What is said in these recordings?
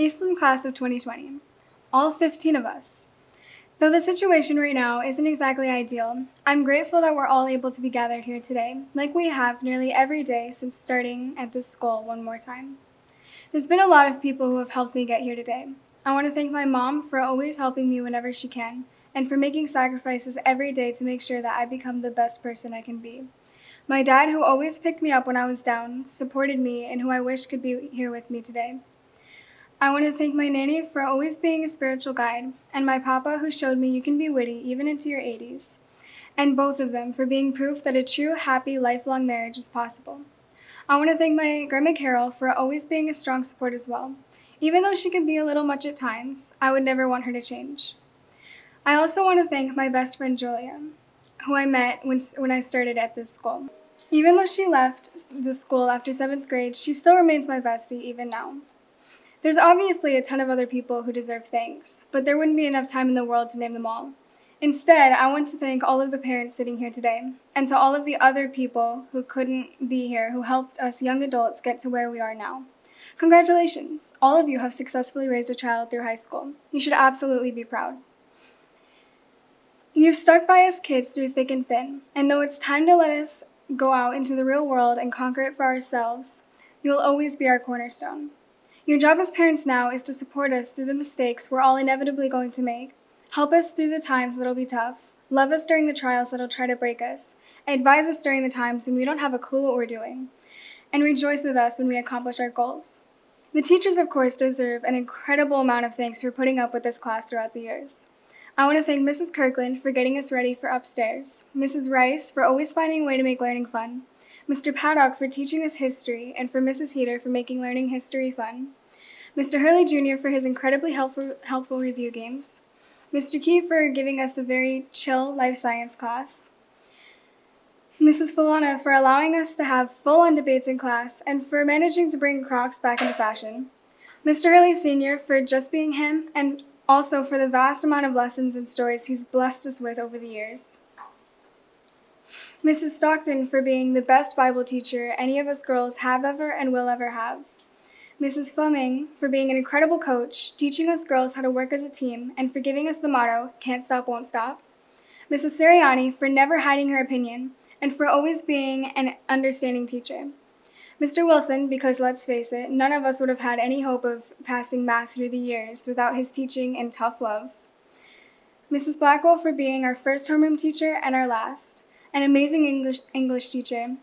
Eastland class of 2020. All 15 of us. Though the situation right now isn't exactly ideal, I'm grateful that we're all able to be gathered here today, like we have nearly every day since starting at this school one more time. There's been a lot of people who have helped me get here today. I want to thank my mom for always helping me whenever she can, and for making sacrifices every day to make sure that I become the best person I can be. My dad, who always picked me up when I was down, supported me, and who I wish could be here with me today. I want to thank my nanny for always being a spiritual guide, and my papa, who showed me you can be witty even into your 80s, and both of them for being proof that a true, happy, lifelong marriage is possible. I want to thank my Grandma Carol for always being a strong support as well. Even though she can be a little much at times, I would never want her to change. I also want to thank my best friend Julia, who I met when I started at this school. Even though she left the school after 7th grade, she still remains my bestie even now. There's obviously a ton of other people who deserve thanks, but there wouldn't be enough time in the world to name them all. Instead, I want to thank all of the parents sitting here today, and to all of the other people who couldn't be here who helped us young adults get to where we are now. Congratulations! All of you have successfully raised a child through high school. You should absolutely be proud. You've stuck by us kids through thick and thin, and though it's time to let us go out into the real world and conquer it for ourselves, you'll always be our cornerstone. Your job as parents now is to support us through the mistakes we're all inevitably going to make, help us through the times that'll be tough, love us during the trials that'll try to break us, advise us during the times when we don't have a clue what we're doing, and rejoice with us when we accomplish our goals. The teachers, of course, deserve an incredible amount of thanks for putting up with this class throughout the years. I want to thank Mrs. Kirkland for getting us ready for upstairs, Mrs. Rice for always finding a way to make learning fun, Mr. Paddock for teaching us history, and for Mrs. Heater for making learning history fun, Mr. Hurley Jr. for his incredibly helpful review games, Mr. Key for giving us a very chill life science class, Mrs. Falana for allowing us to have full-on debates in class and for managing to bring Crocs back into fashion, Mr. Hurley Sr. for just being him, and also for the vast amount of lessons and stories he's blessed us with over the years. Mrs. Stockton for being the best Bible teacher any of us girls have ever and will ever have. Mrs. Fleming for being an incredible coach, teaching us girls how to work as a team, and for giving us the motto, can't stop, won't stop. Mrs. Siriani for never hiding her opinion, and for always being an understanding teacher. Mr. Wilson, because let's face it, none of us would have had any hope of passing math through the years without his teaching and tough love. Mrs. Blackwell for being our first homeroom teacher and our last, an amazing English teacher,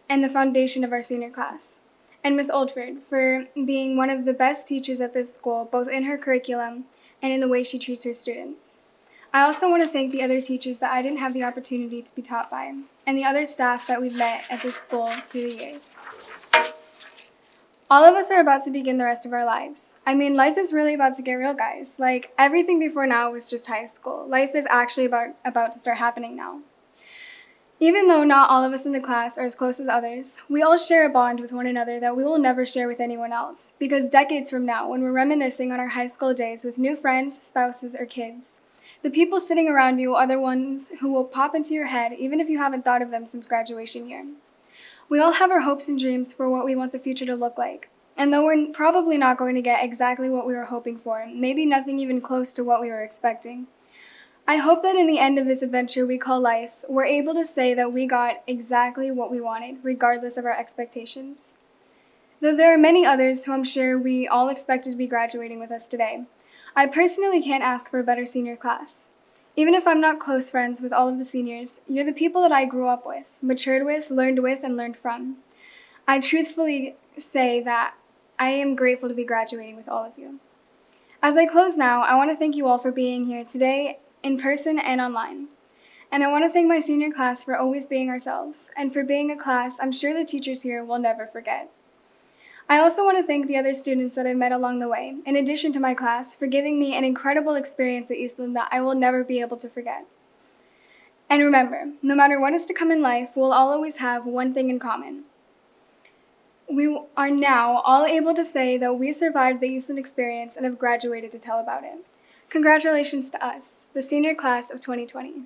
and the foundation of our senior class. And Miss Oldford for being one of the best teachers at this school, both in her curriculum and in the way she treats her students. I also want to thank the other teachers that I didn't have the opportunity to be taught by, and the other staff that we've met at this school through the years. All of us are about to begin the rest of our lives. I mean, life is really about to get real, guys. Like, everything before now was just high school. Life is actually about to start happening now. Even though not all of us in the class are as close as others, we all share a bond with one another that we will never share with anyone else, because decades from now, when we're reminiscing on our high school days with new friends, spouses, or kids, the people sitting around you are the ones who will pop into your head even if you haven't thought of them since graduation year. We all have our hopes and dreams for what we want the future to look like, and though we're probably not going to get exactly what we were hoping for, maybe nothing even close to what we were expecting, I hope that in the end of this adventure we call life, we're able to say that we got exactly what we wanted, regardless of our expectations. Though there are many others who I'm sure we all expected to be graduating with us today, I personally can't ask for a better senior class. Even if I'm not close friends with all of the seniors, you're the people that I grew up with, matured with, and learned from. I truthfully say that I am grateful to be graduating with all of you. As I close now, I want to thank you all for being here today, in person and online. And I want to thank my senior class for always being ourselves, and for being a class I'm sure the teachers here will never forget. I also want to thank the other students that I've met along the way, in addition to my class, for giving me an incredible experience at Eastland that I will never be able to forget. And remember, no matter what is to come in life, we'll all always have one thing in common. We are now all able to say that we survived the Eastland experience and have graduated to tell about it. Congratulations to us, the senior class of 2020.